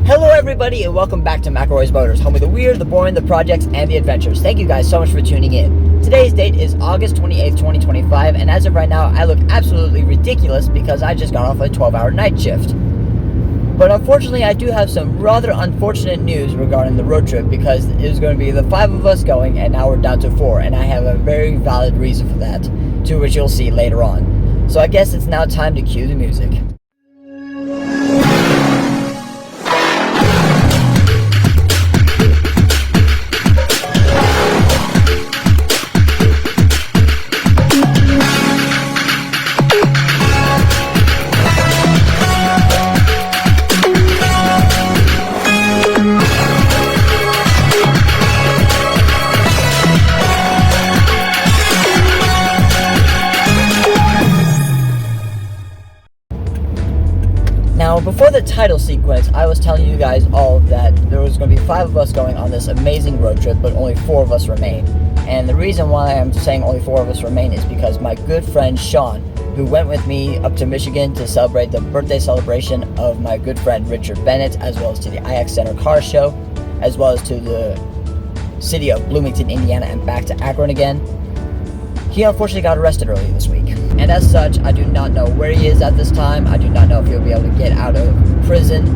Hello everybody and welcome back to McElroy's Motors, home of the weird, the boring, the projects, and the adventures. Thank you guys so much for tuning in. Today's date is August 28th, 2025, and as of right now, I look absolutely ridiculous because I just got off a 12-hour night shift. But unfortunately, I do have some rather unfortunate news regarding the road trip because it was going to be the 5 of us going, and now we're down to 4, and I have a very valid reason for that, to which you'll see later on. So I guess it's now time to cue the music. Now, before the title sequence, I was telling you guys all that there was going to be 5 of us going on this amazing road trip, but only 4 of us remain. And the reason why I'm saying only 4 of us remain is because my good friend Sean, who went with me up to Michigan to celebrate the birthday celebration of my good friend Richard Bennett, as well as to the IX Center Car Show, as well as to the city of Bloomington, Indiana, and back to Akron again, he unfortunately got arrested early this week. And as such, I do not know where he is at this time. I do not know if he'll be able to get out of prison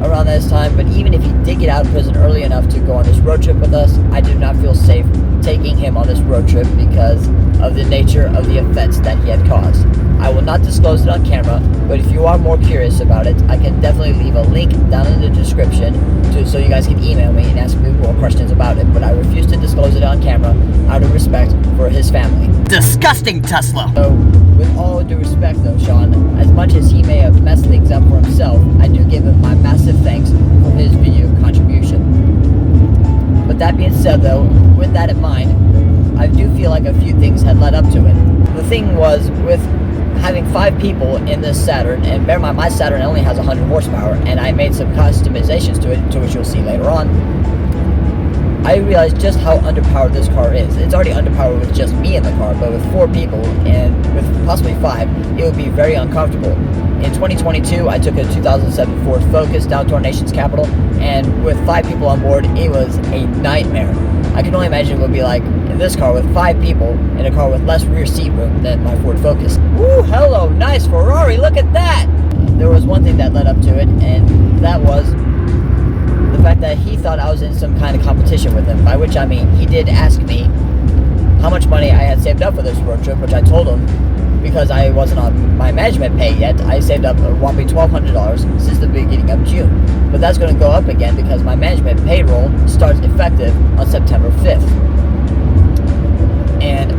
around this time. But even if he did get out of prison early enough to go on this road trip with us, I do not feel safe taking him on this road trip because of the nature of the offense that he had caused. I will not disclose it on camera, but if you are more curious about it, I can definitely leave a link down in the description so you guys can email me and ask me more questions about it, but I refuse to disclose it on camera out of respect for his family. Disgusting, Tesla! So, with all due respect though, Sean, as much as he may have messed things up for himself, I do give him my massive thanks for his video contribution. But that being said though, with that in mind, I do feel like a few things had led up to it. The thing was, with having 5 people in this Saturn, and bear in mind my Saturn only has 100 horsepower, and I made some customizations to it, to which you'll see later on, I realized just how underpowered this car is. It's already underpowered with just me in the car, but with 4 people, and with possibly 5, it would be very uncomfortable. In 2022, I took a 2007 Ford Focus down to our nation's capital, and with 5 people on board, it was a nightmare. I can only imagine it would be like in this car with 5 people in a car with less rear seat room than my Ford Focus. Woo, hello, nice Ferrari, look at that! There was one thing that led up to it, and that was the fact that he thought I was in some kind of competition with him, by which I mean he did ask me how much money I had saved up for this road trip, which I told him because I wasn't on my management pay yet. I saved up a whopping $1,200 since the beginning of June, but that's going to go up again because my management payroll starts effective on September 5th. And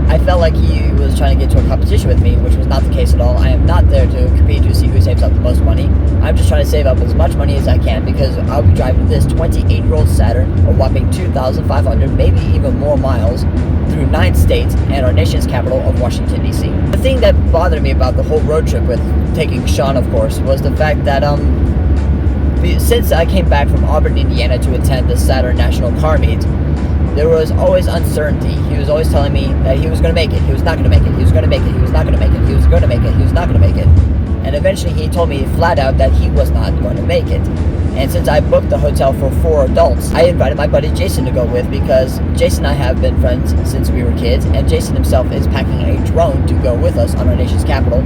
I felt like he was trying to get to a competition with me, which was not the case at all. I am not there to compete to see who saves up the most money. I'm just trying to save up as much money as I can because I'll be driving this 28-year-old Saturn a whopping 2,500, maybe even more miles through 9 states and our nation's capital of Washington, D.C. The thing that bothered me about the whole road trip with taking Sean, of course, was the fact that since I came back from Auburn, Indiana to attend the Saturn National Car Meet, there was always uncertainty. He was always telling me that he was going to make it, he was not going to make it, he was going to make it, he was not going to make it, he was going to make it, he was not going to make it. And eventually he told me flat out that he was not going to make it. And since I booked the hotel for 4 adults, I invited my buddy Jason to go with because Jason and I have been friends since we were kids, and Jason himself is packing a drone to go with us on our nation's capital,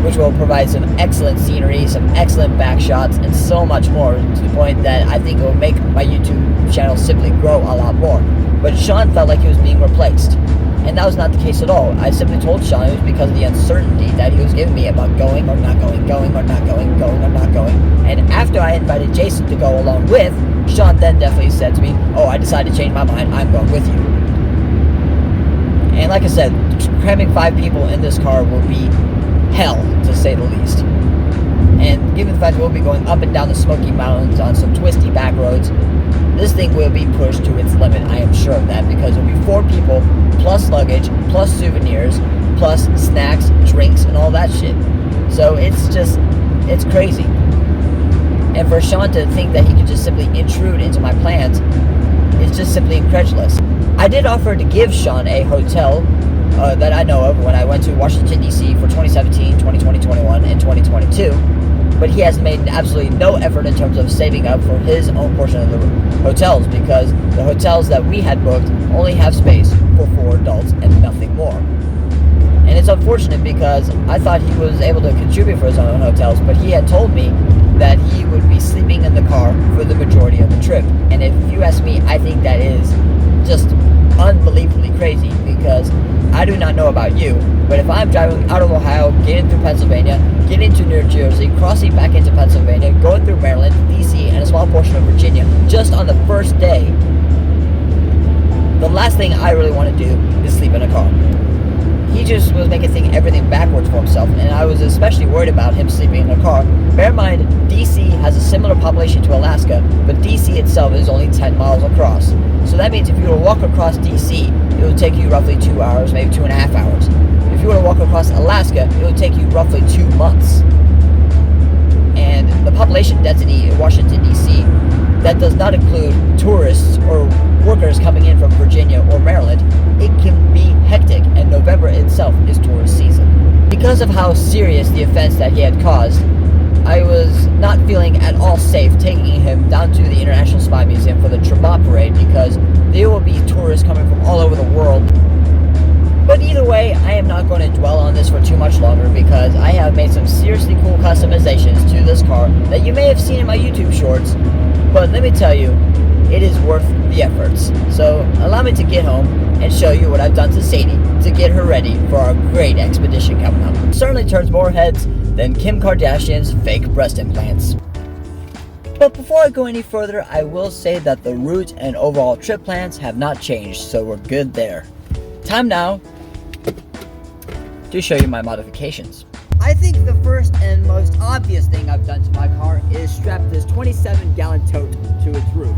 which will provide some excellent scenery, some excellent back shots, and so much more, to the point that I think it will make my YouTube channel simply grow a lot more. But Sean felt like he was being replaced, and that was not the case at all. I simply told Sean it was because of the uncertainty that he was giving me about going or not going, going or not going, going or not going. And after I invited Jason to go along with, Sean then definitely said to me, "Oh, I decided to change my mind, I'm going with you." And like I said, cramming 5 people in this car will be hell, to say the least. And given the fact we'll be going up and down the Smoky Mountains on some twisty back roads, this thing will be pushed to its limit. I am sure of that, because there'll be 4 people, plus luggage, plus souvenirs, plus snacks, drinks, and all that shit. So it's crazy. And for Sean to think that he could just simply intrude into my plans is just simply incredulous. I did offer to give Sean a hotel that I know of when I went to Washington, D.C. for 2017, 2020, 21, and 2022. But he has made absolutely no effort in terms of saving up for his own portion of the hotels, because the hotels that we had booked only have space for 4 adults and nothing more. And it's unfortunate because I thought he was able to contribute for his own hotels, but he had told me that he would be sleeping in the car for the majority of the trip. And if you ask me, I think that is just unbelievably crazy, because I do not know about you, but if I'm driving out of Ohio, getting through Pennsylvania, getting to New Jersey, crossing back into Pennsylvania, going through Maryland, DC, and a small portion of Virginia, just on the first day, the last thing I really want to do is sleep in a car. He just was making everything backwards for himself, and I was especially worried about him sleeping in a car. Bear in mind, DC has a similar population to Alaska, but DC itself is only 10 miles across. So that means if you were to walk across DC, it would take you roughly 2 hours, maybe 2.5 hours. If you were to walk across Alaska, it would take you roughly 2 months. And the population density in Washington, D.C., that does not include tourists or workers coming in from Virginia or Maryland. It can be hectic, and November itself is tourist season. Because of how serious the offense that he had caused, I was not feeling at all safe taking him down to the International Spy Museum for the Tremont Parade, because there will be tourists coming from all over the world. But either way, I am not going to dwell on this for too much longer, because I have made some seriously cool customizations to this car that you may have seen in my YouTube shorts. But let me tell you, it is worth the efforts. So allow me to get home and show you what I've done to Sadie to get her ready for our great expedition coming up. It certainly turns more heads than Kim Kardashian's fake breast implants. But before I go any further, I will say that the route and overall trip plans have not changed, so we're good there. Time now to show you my modifications. I think the first and most obvious thing I've done to my car is strap this 27-gallon tote to its roof.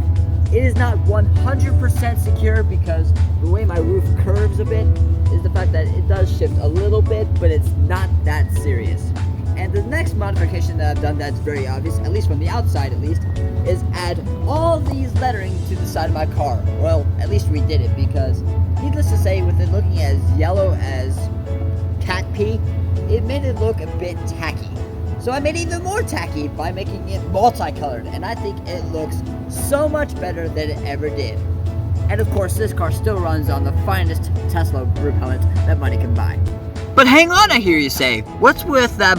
It is not 100% secure, because the way my roof curves a bit is the fact that it does shift a little bit, but it's not that serious. And the next modification that I've done that's very obvious, at least from the outside at least, is add all these lettering to the side of my car. Well, at least we did it, because needless to say, with it looking as yellow as cat pee, it made it look a bit tacky. So I made it even more tacky by making it multicolored, and I think it looks so much better than it ever did. And of course, this car still runs on the finest Tesla repellent that money can buy. But hang on, I hear you say. What's with that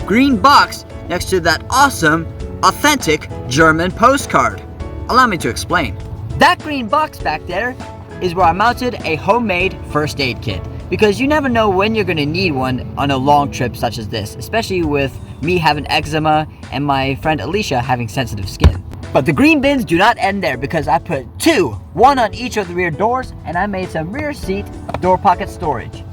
green box next to that awesome, authentic German postcard? Allow me to explain. That green box back there is where I mounted a homemade first aid kit, because you never know when you're going to need one on a long trip such as this, especially with me having eczema and my friend Alicia having sensitive skin. But the green bins do not end there, because I put 2, one on each of the rear doors, and I made some rear seat door pocket storage.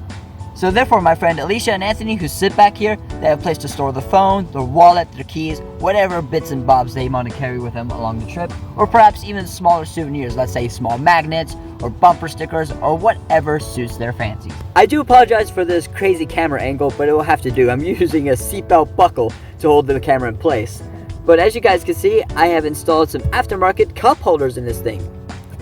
So therefore, my friend Alicia and Anthony, who sit back here, they have a place to store their phone, their wallet, their keys, whatever bits and bobs they want to carry with them along the trip, or perhaps even smaller souvenirs, let's say small magnets or bumper stickers or whatever suits their fancy. I do apologize for this crazy camera angle, but it will have to do. I'm using a seatbelt buckle to hold the camera in place. But as you guys can see, I have installed some aftermarket cup holders in this thing.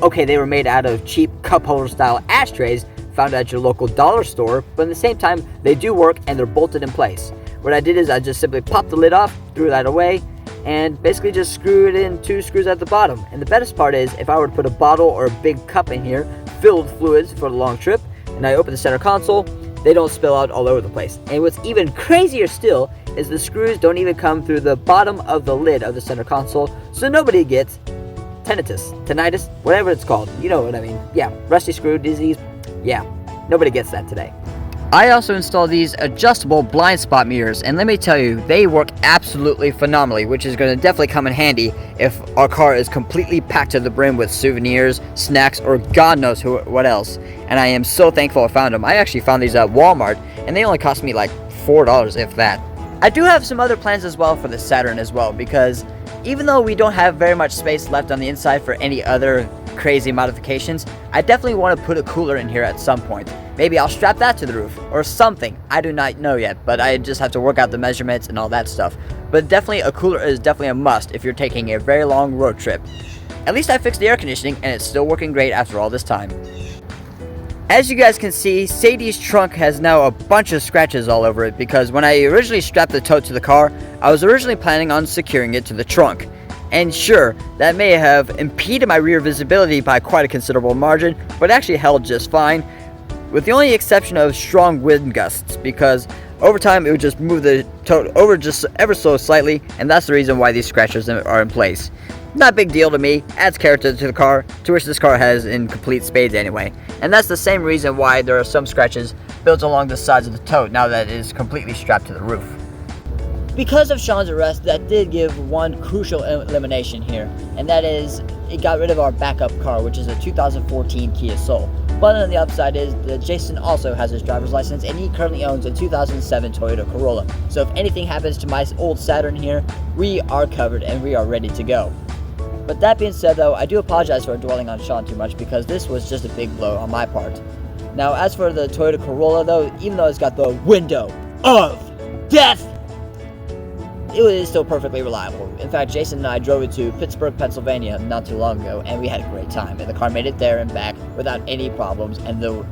Okay, they were made out of cheap cup holder style ashtrays found at your local dollar store, but at the same time, they do work and they're bolted in place. What I did is I just simply popped the lid off, threw that away, and basically just screwed in 2 screws at the bottom. And the best part is, if I were to put a bottle or a big cup in here filled with fluids for the long trip, and I open the center console, they don't spill out all over the place. And what's even crazier still is the screws don't even come through the bottom of the lid of the center console, so nobody gets tinnitus, whatever it's called. You know what I mean. Yeah, rusty screw disease. Yeah, nobody gets that today. I also installed these adjustable blind spot mirrors, and let me tell you, they work absolutely phenomenally, which is going to definitely come in handy if our car is completely packed to the brim with souvenirs, snacks, or God knows what else. And I am so thankful I found them. I actually found these at Walmart, and they only cost me like $4, if that. I do have some other plans as well for the Saturn as well, because even though we don't have very much space left on the inside for any other crazy modifications, I definitely want to put a cooler in here at some point. Maybe I'll strap that to the roof or something. I do not know yet, but I just have to work out the measurements and all that stuff. But definitely a cooler is definitely a must if you're taking a very long road trip. At least I fixed the air conditioning and it's still working great after all this time. As you guys can see, Sadie's trunk has now a bunch of scratches all over it because when I originally strapped the tote to the car, I was originally planning on securing it to the trunk. And sure, that may have impeded my rear visibility by quite a considerable margin, but it actually held just fine, with the only exception of strong wind gusts, because over time it would just move the tote over just ever so slightly, and that's the reason why these scratches are in place. Not a big deal to me, adds character to the car, to which this car has in complete spades anyway. And that's the same reason why there are some scratches built along the sides of the tote now that it is completely strapped to the roof. Because of Sean's arrest, that did give one crucial elimination here, and that is, it got rid of our backup car, which is a 2014 Kia Soul. But on the upside is that Jason also has his driver's license, and he currently owns a 2007 Toyota Corolla. So if anything happens to my old Saturn here, we are covered and we are ready to go. But that being said though, I do apologize for dwelling on Sean too much because this was just a big blow on my part. Now as for the Toyota Corolla though, even though it's got the window of death, it is still perfectly reliable. In fact, Jason and I drove it to Pittsburgh, Pennsylvania not too long ago, and we had a great time. And the car made it there and back without any problems. And the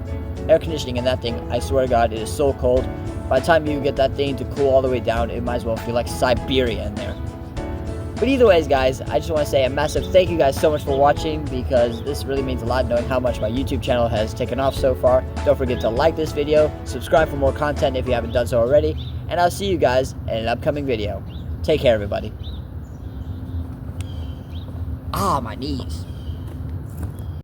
air conditioning in that thing, I swear to God, it is so cold. By the time you get that thing to cool all the way down, it might as well feel like Siberia in there. But either ways, guys, I just want to say a massive thank you guys so much for watching, because this really means a lot knowing how much my YouTube channel has taken off so far. Don't forget to like this video, subscribe for more content if you haven't done so already, and I'll see you guys in an upcoming video. Take care, everybody. Ah, my knees.